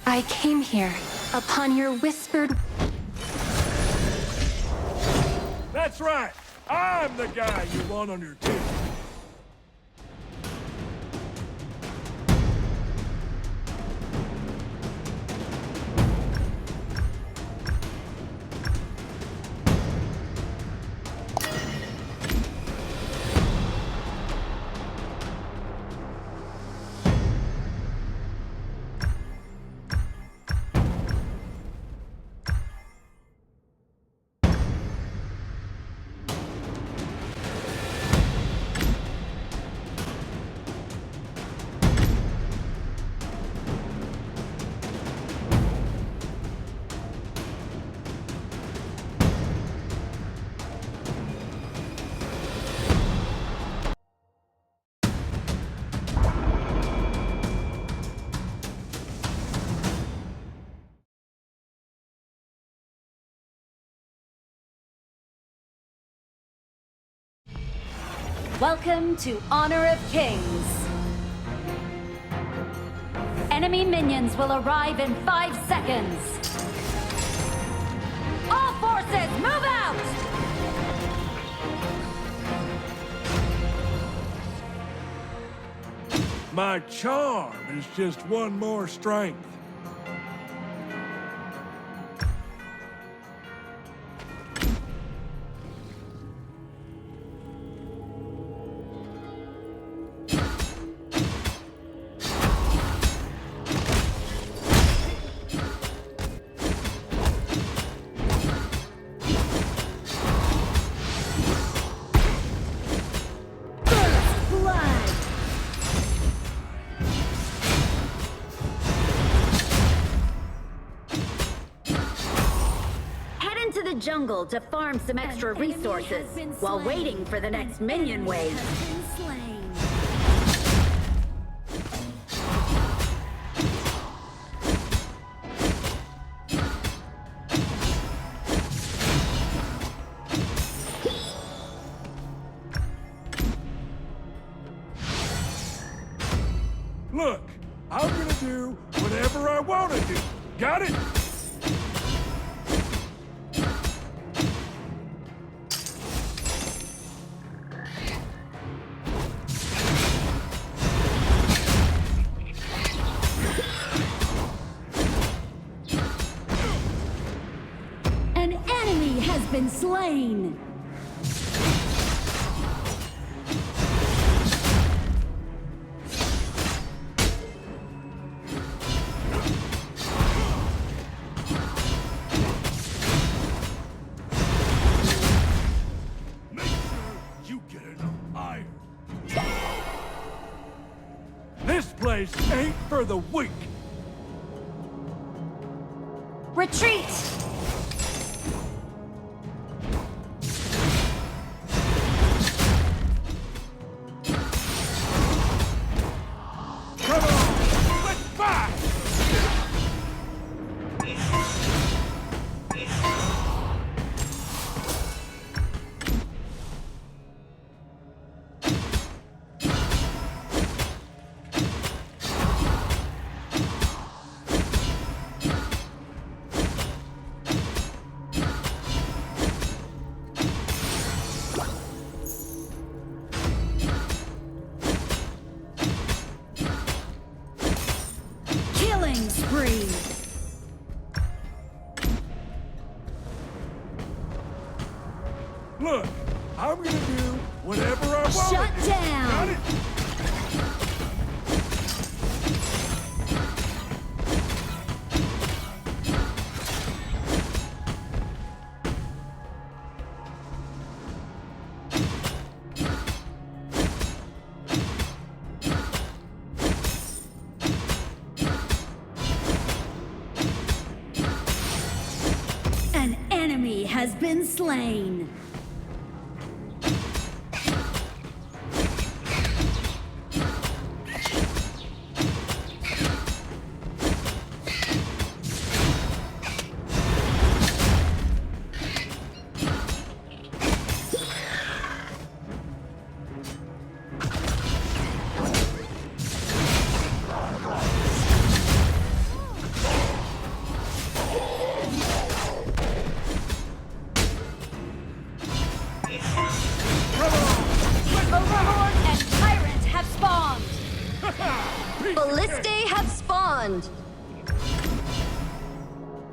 I came here upon your whispered... That's right! I'm the guy you want on your team! Welcome to Honor of Kings. Enemy minions will arrive in 5 seconds. All forces, move out! My charm is just one more strength. Jungle to farm some extra resources while waiting for the next minion wave. Look, I'm gonna do whatever I want to do. Got it? Been slain. Make sure you get enough iron. This place ain't for the weak. Retreat! Spree. Look, I'm gonna do whatever I want. Shut down. Got it? Has been slain. Ballistae have spawned.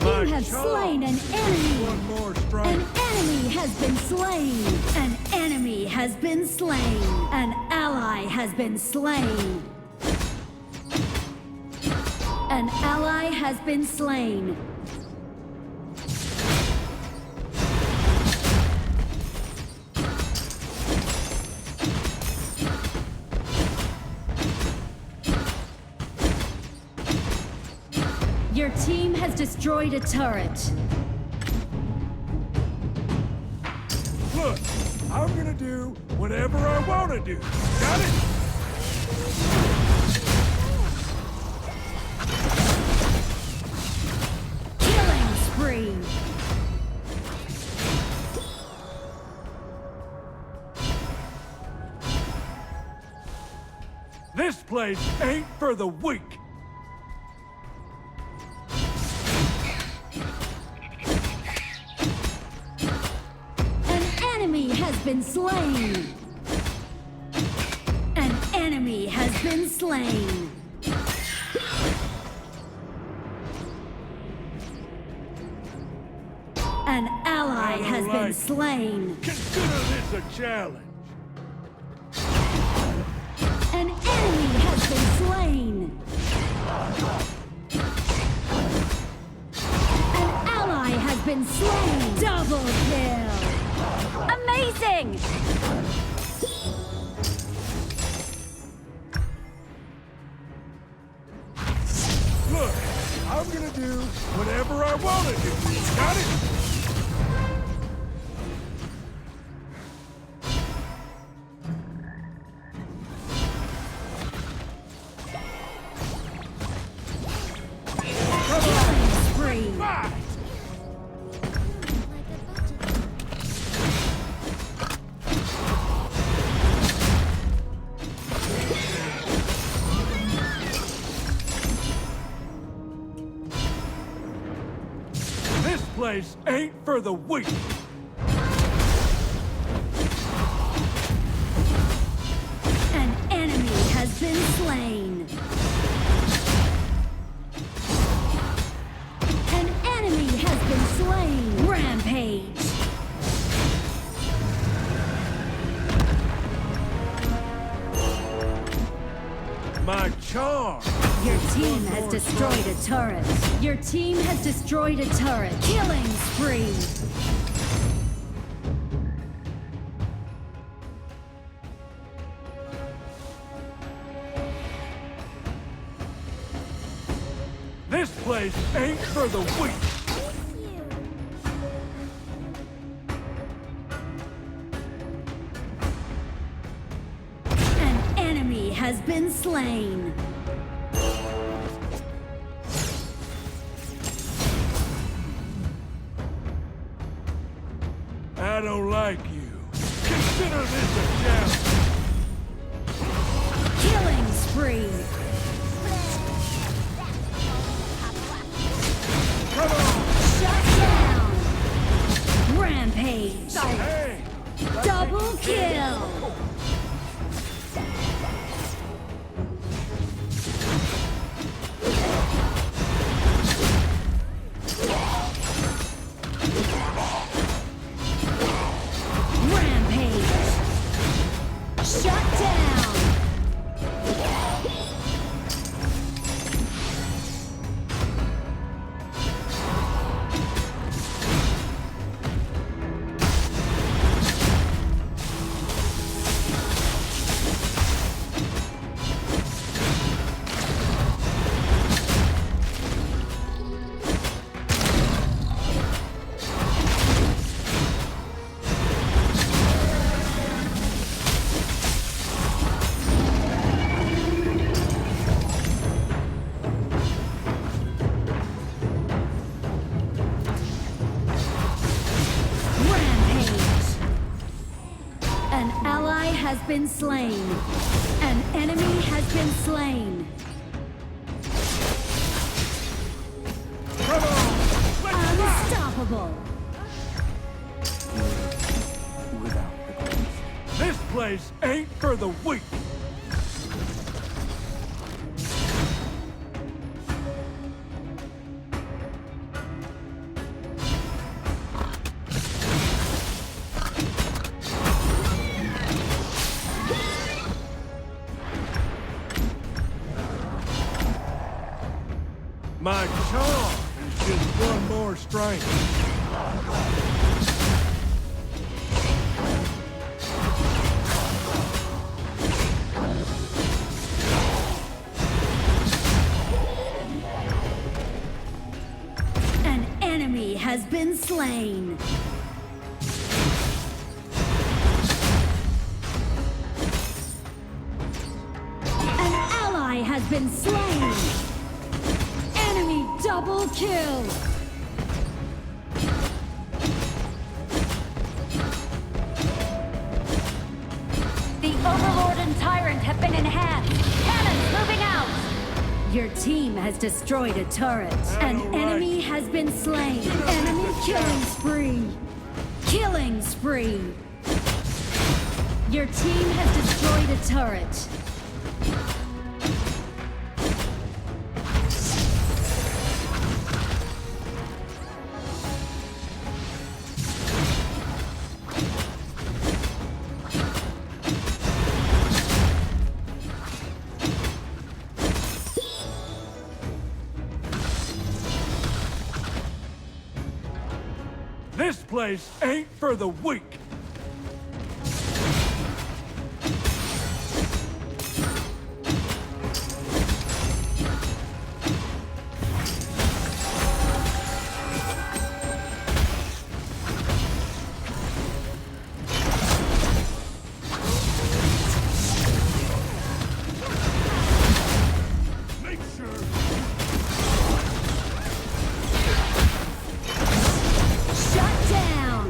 My You have charm. slain an enemy. One more strike. An enemy has been slain. An enemy has been slain. An ally has been slain. An ally has been slain. Your team has destroyed a turret. Look, I'm gonna do whatever I wanna do. Got it? Killing spree. This place ain't for the weak. An enemy has been slain. An enemy has been slain. An ally has been slain. Consider this a challenge. An enemy has been slain. An ally has been slain. Double kill. Amazing! Look, I'm gonna do whatever I wanna do. Got it? Killing spree. Fight! This place ain't for the weak. An enemy has been slain. An enemy has been slain. Rampage. My charm. Your team has destroyed a turret. Your team has destroyed a turret. Killing spree. This place ain't for the weak. An enemy has been slain. I don't like you. Consider this a challenge. Killing spree. Come on! Shut down. Rampage. Hey! Double kill. Rampage. Shut down. Rampage. An ally has been slain. An enemy has been slain. Come on! Let's rock! Unstoppable. This place ain't for the weak. My charm is just one more strength. An enemy has been slain. An ally has been slain. Enemy double kill. The Overlord and Tyrant have been enhanced. Cannons moving out. Your team has destroyed a turret. An all right. enemy has been slain. Enemy killing spree. Killing spree. Your team has destroyed a turret. This place ain't for the weak. Make sure. Shut down!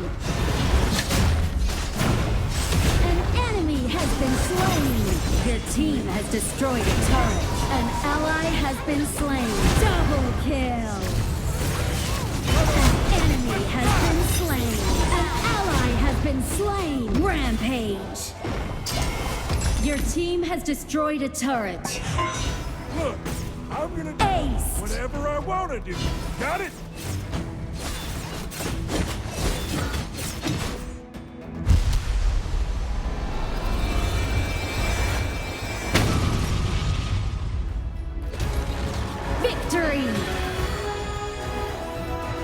An enemy has been slain! Your team has destroyed a turret. An ally has been slain. Double kill! An enemy has been slain. An ally has been slain. Rampage! Your team has destroyed a turret. Look, I'm gonna do Ace! whatever I want to do. Got it? Victory!